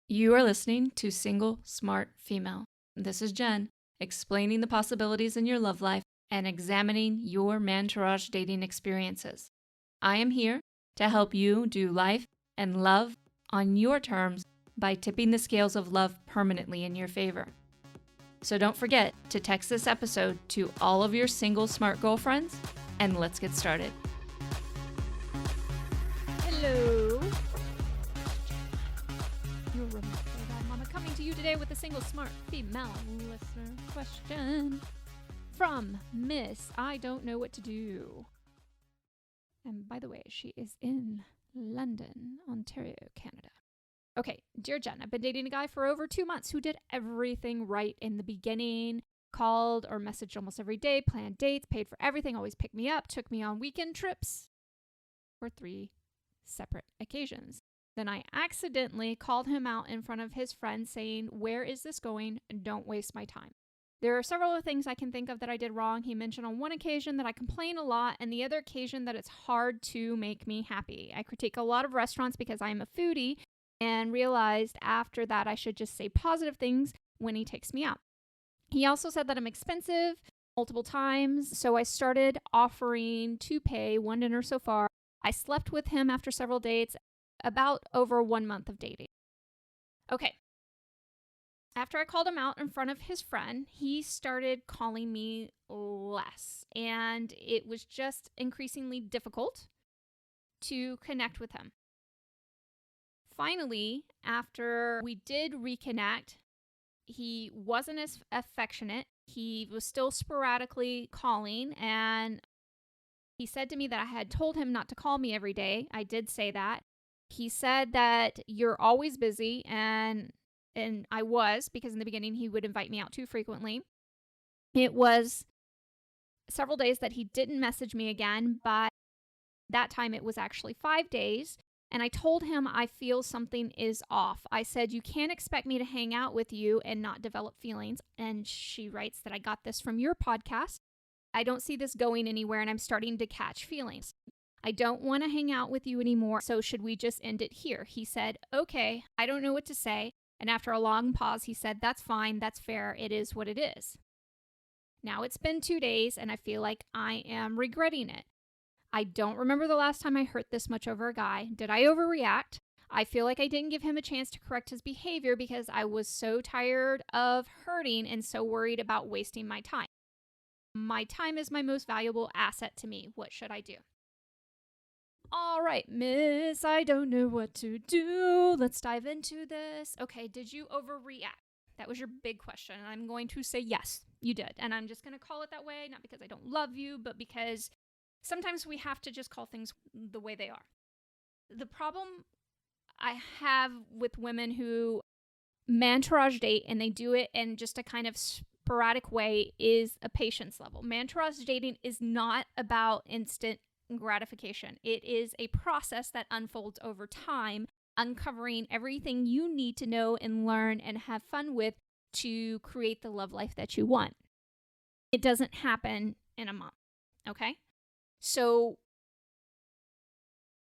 You are listening to Single Smart Female. This is Jen, explaining the possibilities in your love life and examining your mantourage dating experiences. I am here to help you do life and love on your terms by tipping the scales of love permanently in your favor. So don't forget to text this episode to all of your single smart girlfriends, and let's get started. Hello. Your romantic mama coming to you today with a single smart female listener question from Miss I Don't Know What to Do. And by the way, she is in London, Ontario, Canada. Okay, dear Jen, I've been dating a guy for over 2 months who did everything right in the beginning. Called or messaged almost every day, planned dates, paid for everything, always picked me up, took me on weekend trips for 3 separate occasions. Then I accidentally called him out in front of his friends saying, "Where is this going? Don't waste my time." There are several other things I can think of that I did wrong. He mentioned on one occasion that I complain a lot, and the other occasion that it's hard to make me happy. I critique a lot of restaurants because I am a foodie and realized after that I should just say positive things when he takes me out. He also said that I'm expensive multiple times, so I started offering to pay 1 dinner so far. I slept with him after several dates, about over 1 month of dating. Okay. After I called him out in front of his friend, he started calling me less, and it was just increasingly difficult to connect with him. Finally, after we did reconnect, he wasn't as affectionate. He was still sporadically calling, and he said to me that I had told him not to call me every day. I did say that. He said that you're always busy, and I was, because in the beginning he would invite me out too frequently. It was several days that he didn't message me again, but that time it was actually 5 days. And I told him I feel something is off. I said, "You can't expect me to hang out with you and not develop feelings." And she writes that I got this from your podcast. "I don't see this going anywhere, and I'm starting to catch feelings. I don't want to hang out with you anymore, so should we just end it here?" He said, "Okay, I don't know what to say." And after a long pause, he said, "That's fine, that's fair, it is what it is." Now it's been 2 days, and I feel like I am regretting it. I don't remember the last time I hurt this much over a guy. Did I overreact? I feel like I didn't give him a chance to correct his behavior because I was so tired of hurting and so worried about wasting my time. My time is my most valuable asset to me. What should I do? All right, Miss, I don't know what to do. Let's dive into this. Okay, did you overreact? That was your big question. And I'm going to say yes, you did. And I'm just going to call it that way, not because I don't love you, but because sometimes we have to just call things the way they are. The problem I have with women who mantourage date and they do it in just a kind of sporadic way is a patience level. Mantourage dating is not about instant gratification. It is a process that unfolds over time, uncovering everything you need to know and learn and have fun with to create the love life that you want. It doesn't happen in a month, okay? So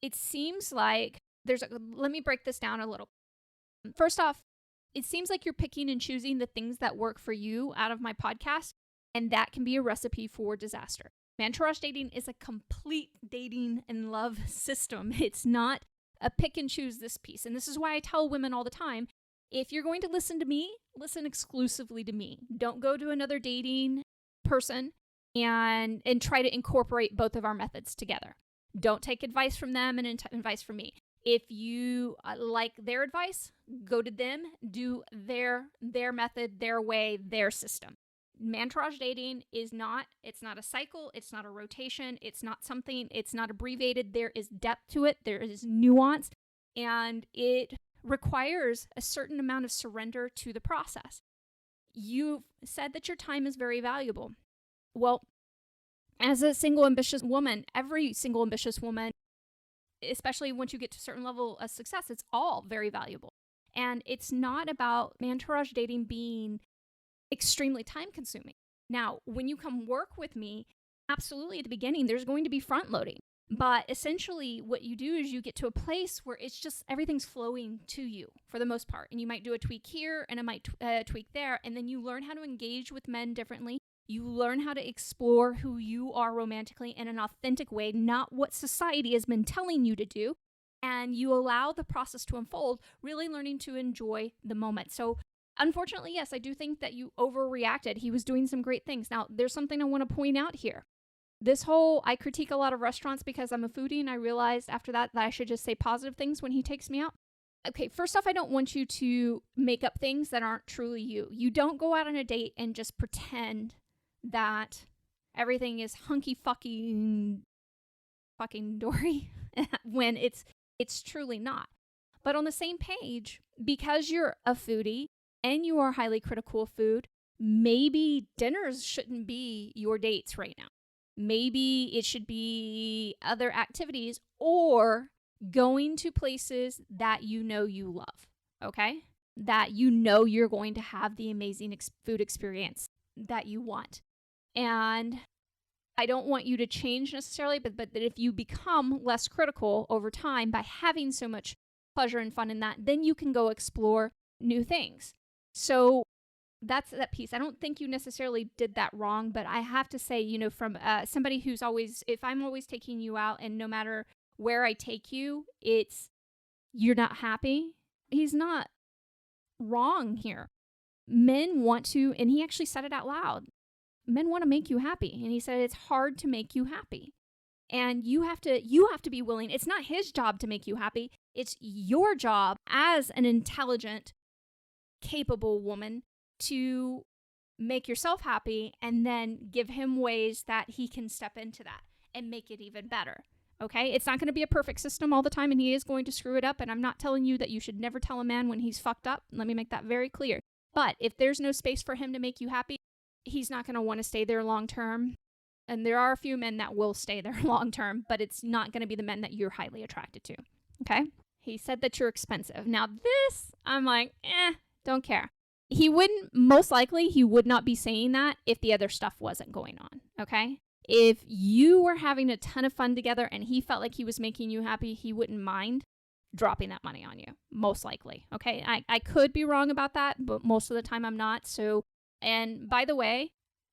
it seems like let me break this down a little. First off, it seems like you're picking and choosing the things that work for you out of my podcast, and that can be a recipe for disaster. Mantourage dating is a complete dating and love system. It's not a pick and choose this piece. And this is why I tell women all the time, if you're going to listen to me, listen exclusively to me. Don't go to another dating person and try to incorporate both of our methods together. Don't take advice from them and advice from me. If you like their advice, go to them, do their method, their way, their system. Mantourage dating it's not a cycle, it's not a rotation, it's not abbreviated. There is depth to it, there is nuance, and it requires a certain amount of surrender to the process. You've said that your time is very valuable. Well, as a single ambitious woman, every single ambitious woman, especially once you get to a certain level of success, it's all very valuable. And it's not about mantourage dating being extremely time consuming. Now, when you come work with me, absolutely at the beginning, there's going to be front loading. But essentially what you do is you get to a place where it's just everything's flowing to you for the most part. And you might do a tweak here and it might tweak there. And then you learn how to engage with men differently. You learn how to explore who you are romantically in an authentic way, not what society has been telling you to do. And you allow the process to unfold, really learning to enjoy the moment. So unfortunately, yes, I do think that you overreacted. He was doing some great things. Now, there's something I want to point out here. I critique a lot of restaurants because I'm a foodie, and I realized after that I should just say positive things when he takes me out. Okay, first off, I don't want you to make up things that aren't truly you. You don't go out on a date and just pretend that everything is hunky fucking dory when it's truly not. But on the same page, because you're a foodie and you are highly critical of food, maybe dinners shouldn't be your dates right now. Maybe it should be other activities or going to places that you know you love, okay? That you know you're going to have the amazing food experience that you want. And I don't want you to change necessarily, but that if you become less critical over time by having so much pleasure and fun in that, then you can go explore new things. So that's that piece. I don't think you necessarily did that wrong, but I have to say, from somebody who's always, if I'm always taking you out and no matter where I take you, you're not happy. He's not wrong here. Men want to, and he actually said it out loud, men want to make you happy. And he said it's hard to make you happy. And you have to be willing. It's not his job to make you happy. It's your job as an intelligent, capable woman to make yourself happy and then give him ways that he can step into that and make it even better. Okay? It's not going to be a perfect system all the time, and he is going to screw it up. And I'm not telling you that you should never tell a man when he's fucked up. Let me make that very clear. But if there's no space for him to make you happy, he's not going to want to stay there long term. And there are a few men that will stay there long term, but it's not going to be the men that you're highly attracted to. Okay? He said that you're expensive. Now this, I'm like, don't care. He would not be saying that if the other stuff wasn't going on. Okay? If you were having a ton of fun together and he felt like he was making you happy, he wouldn't mind dropping that money on you. Most likely. Okay? I could be wrong about that, but most of the time I'm not. So, and by the way,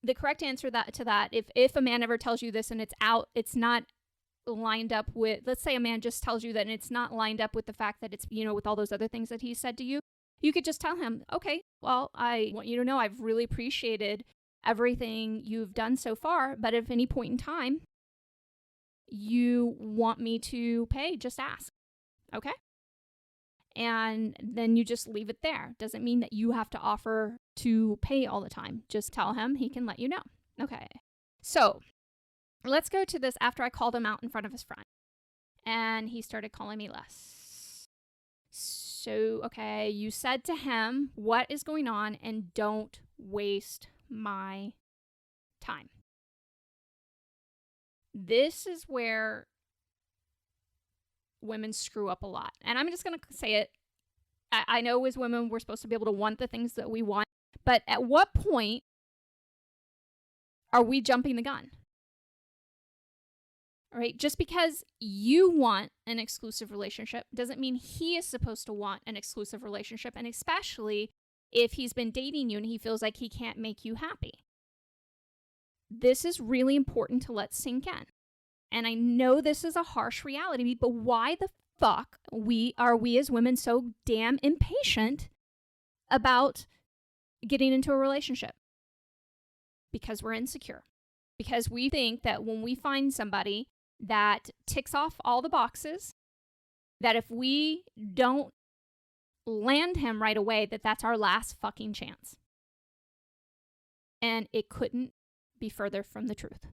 the correct answer to that, if a man ever tells you this and it's not lined up with, let's say a man just tells you that and it's not lined up with the fact that it's, with all those other things that he said to you, you could just tell him, okay, well, I want you to know I've really appreciated everything you've done so far, but if at any point in time you want me to pay, just ask, okay? And then you just leave it there. Doesn't mean that you have to offer to pay all the time. Just tell him, he can let you know. Okay. So let's go to this after I called him out in front of his friend. And he started calling me less. So, okay, you said to him, what is going on, and don't waste my time. This is where women screw up a lot. And I'm just going to say it. I know as women, we're supposed to be able to want the things that we want. But at what point are we jumping the gun? All right? Just because you want an exclusive relationship doesn't mean he is supposed to want an exclusive relationship. And especially if he's been dating you and he feels like he can't make you happy. This is really important to let sink in. And I know this is a harsh reality, but why the fuck are we as women so damn impatient about getting into a relationship? Because we're insecure. Because we think that when we find somebody that ticks off all the boxes, that if we don't land him right away, that's our last fucking chance. And it couldn't be further from the truth.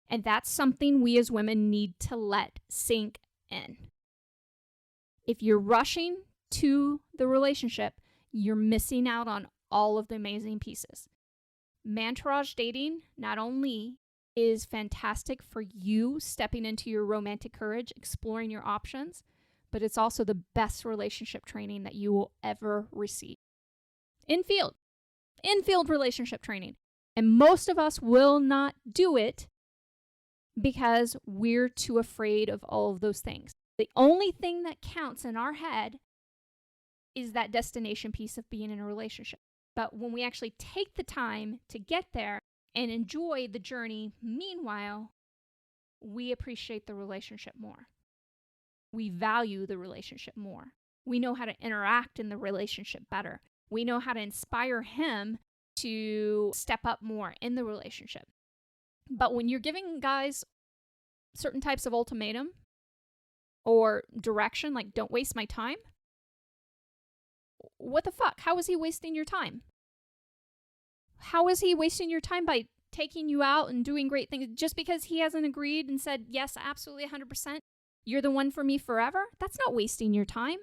And that's something we as women need to let sink in. If you're rushing to the relationship, you're missing out on all of the amazing pieces. Mantourage dating not only is fantastic for you stepping into your romantic courage, exploring your options, but it's also the best relationship training that you will ever receive. In-field relationship training. And most of us will not do it because we're too afraid of all of those things. The only thing that counts in our head is that destination piece of being in a relationship. But when we actually take the time to get there and enjoy the journey, meanwhile, we appreciate the relationship more. We value the relationship more. We know how to interact in the relationship better. We know how to inspire him to step up more in the relationship. But when you're giving guys certain types of ultimatum or direction, like don't waste my time, what the fuck? How is he wasting your time? How is he wasting your time by taking you out and doing great things just because he hasn't agreed and said, yes, absolutely 100%, you're the one for me forever? That's not wasting your time.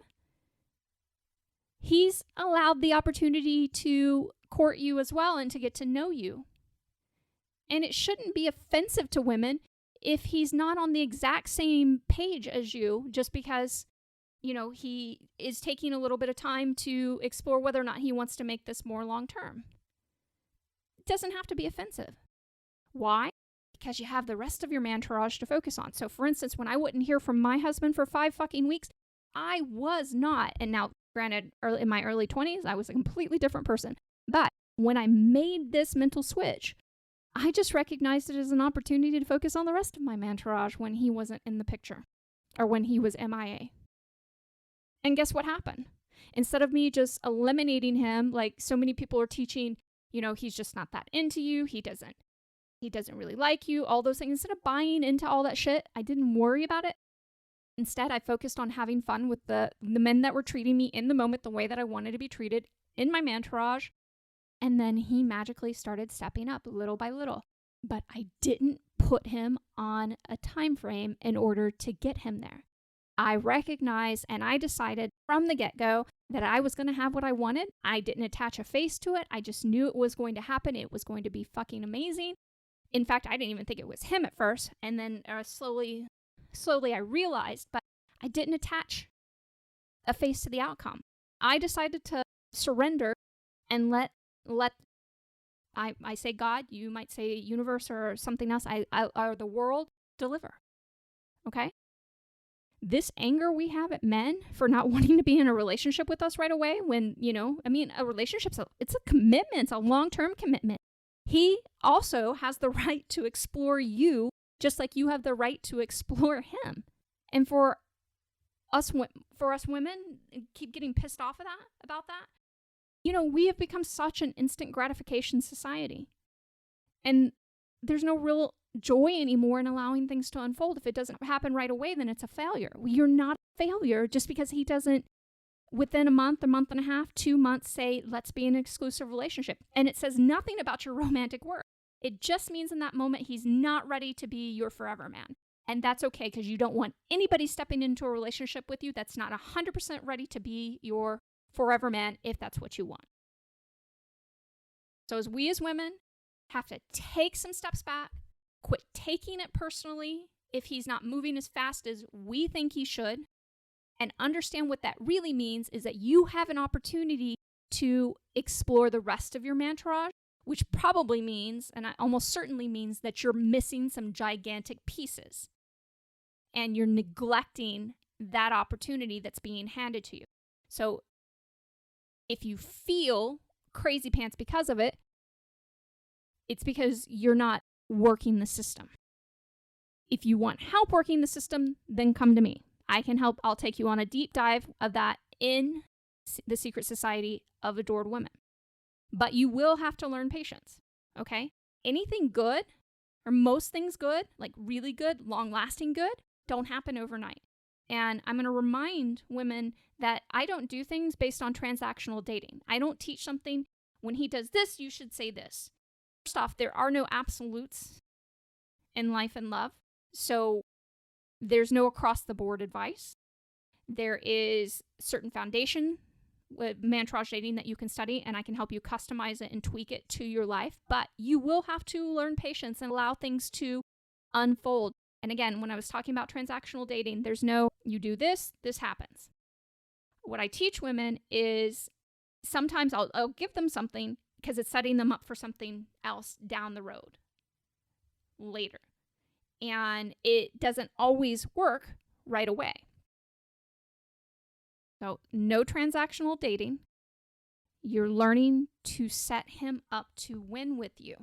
He's allowed the opportunity to court you as well and to get to know you. And it shouldn't be offensive to women if he's not on the exact same page as you just because, you know, he is taking a little bit of time to explore whether or not he wants to make this more long term. It doesn't have to be offensive. Why? Because you have the rest of your mantourage to focus on. So for instance, when I wouldn't hear from my husband for 5 fucking weeks, I was not, and now granted, in my early 20s, I was a completely different person. But when I made this mental switch, I just recognized it as an opportunity to focus on the rest of my mantourage when he wasn't in the picture or when he was MIA. And guess what happened? Instead of me just eliminating him, like so many people are teaching, you know, he's just not that into you. He doesn't really like you, all those things. Instead of buying into all that shit, I didn't worry about it. Instead, I focused on having fun with the men that were treating me in the moment the way that I wanted to be treated in my mantourage. And then he magically started stepping up little by little. But I didn't put him on a time frame in order to get him there. I recognized and I decided from the get-go that I was going to have what I wanted. I didn't attach a face to it. I just knew it was going to happen. It was going to be fucking amazing. In fact, I didn't even think it was him at first. And then slowly I realized, but I didn't attach a face to the outcome. I decided to surrender and let I say God, you might say universe or something else, or the world deliver. Okay? This anger we have at men for not wanting to be in a relationship with us right away when, you know, I mean, a relationship's it's a commitment, it's a long-term commitment. He also has the right to explore you just like you have the right to explore him. And for us women, keep getting pissed off about that. You know, we have become such an instant gratification society. And there's no real joy anymore in allowing things to unfold. If it doesn't happen right away, then it's a failure. You're not a failure just because he doesn't, within a month and a half, 2 months, say, let's be in an exclusive relationship. And it says nothing about your romantic work. It just means in that moment he's not ready to be your forever man. And that's okay because you don't want anybody stepping into a relationship with you that's not 100% ready to be your forever man if that's what you want. So as we as women have to take some steps back, quit taking it personally if he's not moving as fast as we think he should, and understand what that really means is that you have an opportunity to explore the rest of your mantourage, which probably means, and almost certainly means, that you're missing some gigantic pieces and you're neglecting that opportunity that's being handed to you. So if you feel crazy pants because of it, it's because you're not working the system. If you want help working the system, then come to me. I can help. I'll take you on a deep dive of that in the Secret Society of Adored Women. But you will have to learn patience, okay? Anything good, or most things good, like really good, long-lasting good, don't happen overnight. And I'm going to remind women that I don't do things based on transactional dating. I don't teach something, when he does this, you should say this. First off, there are no absolutes in life and love. So there's no across-the-board advice. There is certain foundation with mantourage dating that you can study, and I can help you customize it and tweak it to your life. But you will have to learn patience and allow things to unfold. And again, when I was talking about transactional dating, there's no, you do this, this happens. What I teach women is sometimes I'll give them something because it's setting them up for something else down the road later. and it doesn't always work right away. So, no transactional dating. You're learning to set him up to win with you.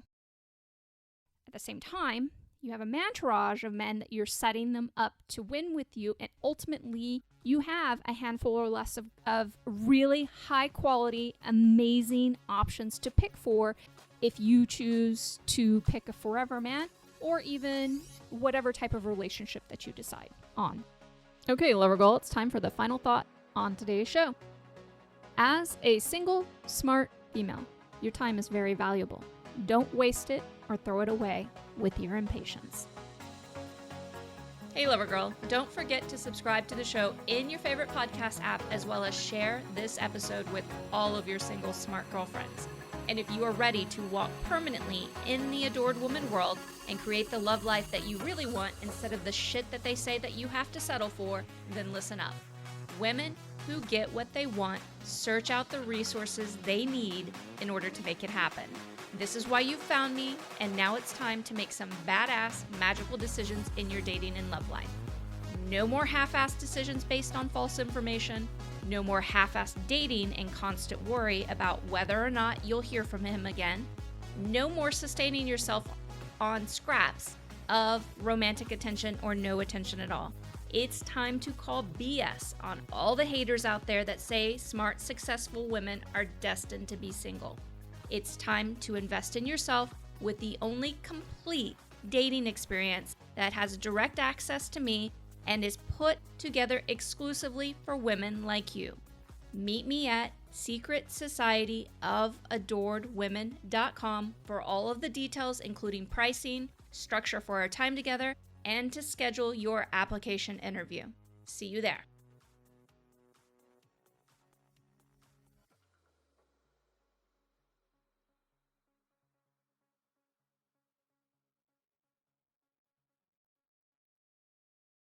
At the same time, you have a entourage of men that you're setting them up to win with you, and ultimately you have a handful or less of really high quality, amazing options to pick for if you choose to pick a forever man or even whatever type of relationship that you decide on. Okay, lover girl, it's time for the final thought on today's show. As a single, smart female, your time is very valuable. Don't waste it or throw it away with your impatience. Hey, lover girl, don't forget to subscribe to the show in your favorite podcast app, as well as share this episode with all of your single smart girlfriends. And if you are ready to walk permanently in the adored woman world and create the love life that you really want instead of the shit that they say that you have to settle for, then listen up. Women who get what they want search out the resources they need in order to make it happen. This is why you found me, and now it's time to make some badass, magical decisions in your dating and love life. No more half-assed decisions based on false information. No more half-assed dating and constant worry about whether or not you'll hear from him again. No more sustaining yourself on scraps of romantic attention or no attention at all. It's time to call BS on all the haters out there that say smart, successful women are destined to be single. It's time to invest in yourself with the only complete dating experience that has direct access to me and is put together exclusively for women like you. Meet me at secretsocietyofAdoredWomen.com for all of the details, including pricing, structure for our time together, and to schedule your application interview. See you there.